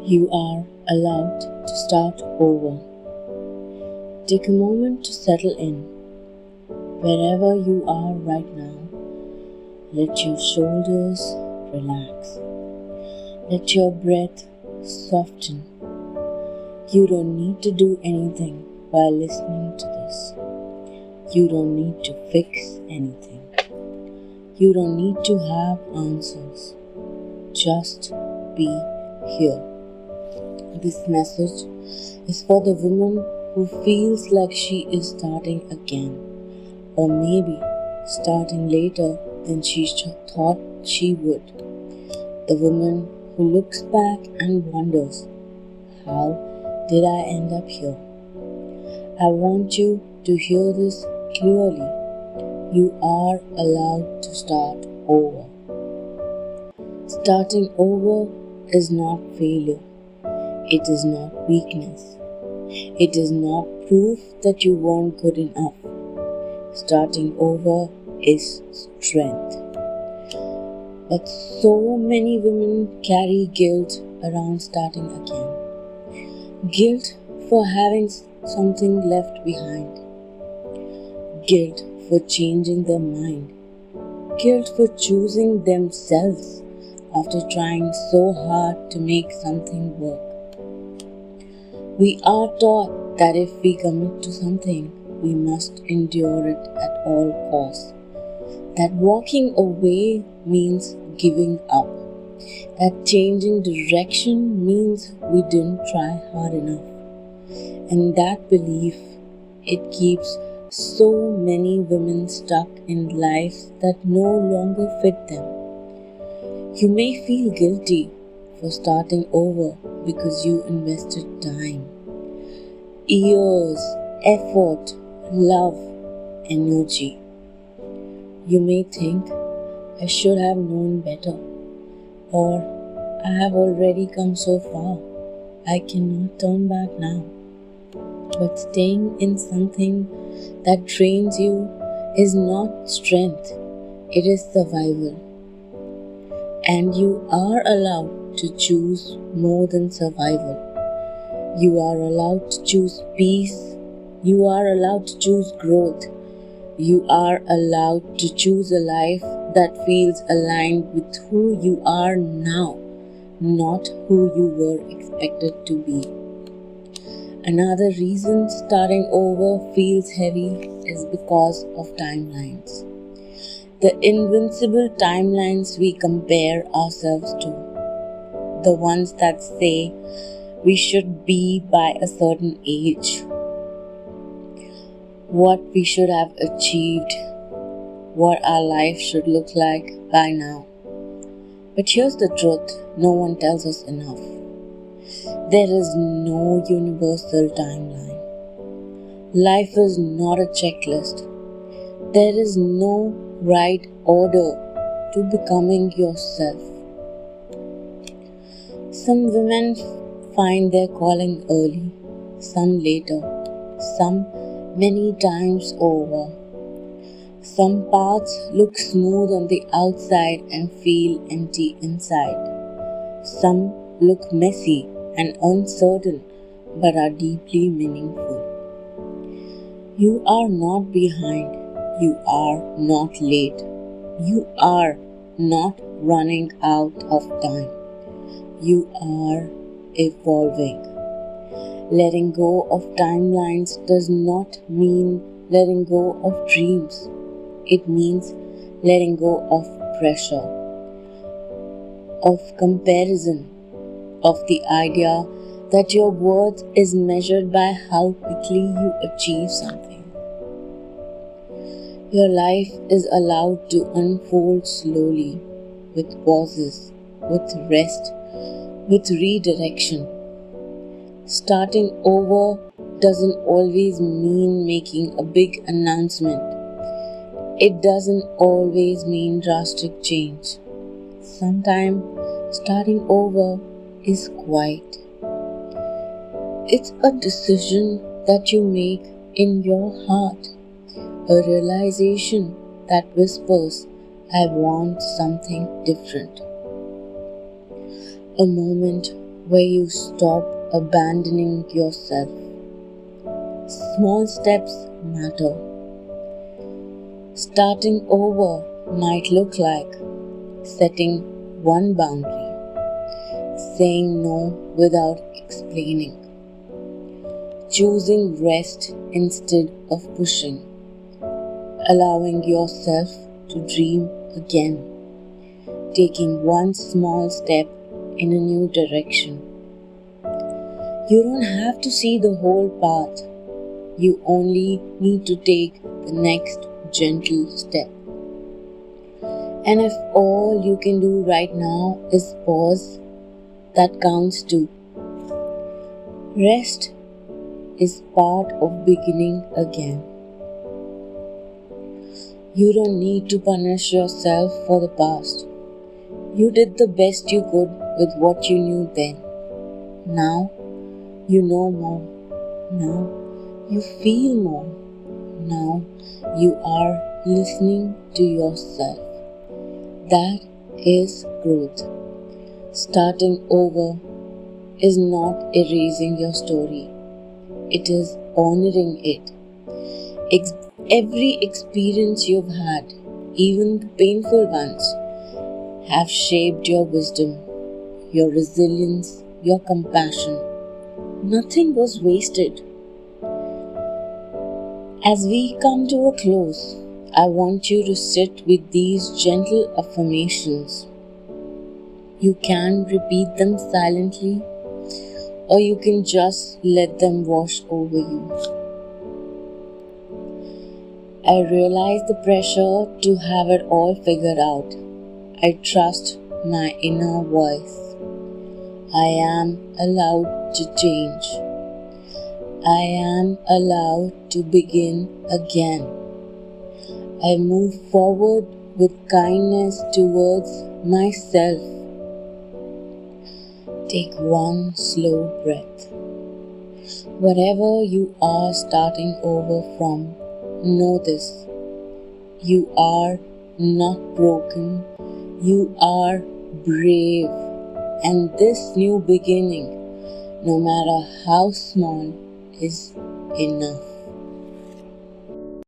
You are allowed to start over. Take a moment to settle in. Wherever you are right now, let your shoulders relax. Let your breath soften. You don't need to do anything while listening to this. You don't need to fix anything. You don't need to have answers. Just be here. This message is for the woman who feels like she is starting again, or maybe starting later than she thought she would. The woman who looks back and wonders, how did I end up here? I want you to hear this clearly. You are allowed to start over. Starting over is not failure. It is not weakness. It is not proof that you weren't good enough. Starting over is strength. But so many women carry guilt around starting again. Guilt for having something left behind. Guilt for changing their mind. Guilt for choosing themselves after trying so hard to make something work. We are taught that if we commit to something, we must endure it at all costs. That walking away means giving up. That changing direction means we didn't try hard enough. And that belief, it keeps so many women stuck in lives that no longer fit them. You may feel guilty for starting over because you invested time, years, effort, love, energy. You may think, I should have known better, or I have already come so far, I cannot turn back now. But staying in something that drains you is not strength, it is survival. And you are allowed to choose more than survival. You are allowed to choose peace. You are allowed to choose growth. You are allowed to choose a life that feels aligned with who you are now, not who you were expected to be. Another reason starting over feels heavy is because of timelines. The invincible timelines we compare ourselves to. The ones that say we should be by a certain age. What we should have achieved. What our life should look like by now. But here's the truth, no one tells us enough. There is no universal timeline. Life is not a checklist. There is no right order to becoming yourself. Some women find their calling early, some later, some many times over. Some paths look smooth on the outside and feel empty inside. Some look messy and uncertain but are deeply meaningful. You are not behind. You are not late. You are not running out of time. You are evolving. Letting go of timelines does not mean letting go of dreams. It means letting go of pressure, of comparison, of the idea that your worth is measured by how quickly you achieve something. Your life is allowed to unfold slowly, with pauses, with rest, with redirection. Starting over doesn't always mean making a big announcement. It doesn't always mean drastic change. Sometimes starting over is quiet. It's a decision that you make in your heart. A realization that whispers, I want something different. A moment where you stop abandoning yourself. Small steps matter. Starting over might look like setting one boundary, saying no without explaining, choosing rest instead of pushing, allowing yourself to dream again, taking one small step in a new direction. You don't have to see the whole path. You only need to take the next gentle step. And if all you can do right now is pause, that counts too. Rest is part of beginning again. You don't need to punish yourself for the past. You did the best you could with what you knew then. Now you know more. Now you feel more. Now you are listening to yourself. That is growth. Starting over is not erasing your story. It is honoring it. Every experience you've had, even the painful ones, have shaped your wisdom, your resilience, your compassion. Nothing was wasted. As we come to a close, I want you to sit with these gentle affirmations. You can repeat them silently, or you can just let them wash over you. I realize the pressure to have it all figured out. I trust my inner voice. I am allowed to change. I am allowed to begin again. I move forward with kindness towards myself. Take one slow breath. Whatever you are starting over from, know this. You are not broken. You are brave. And this new beginning, no matter how small, is enough.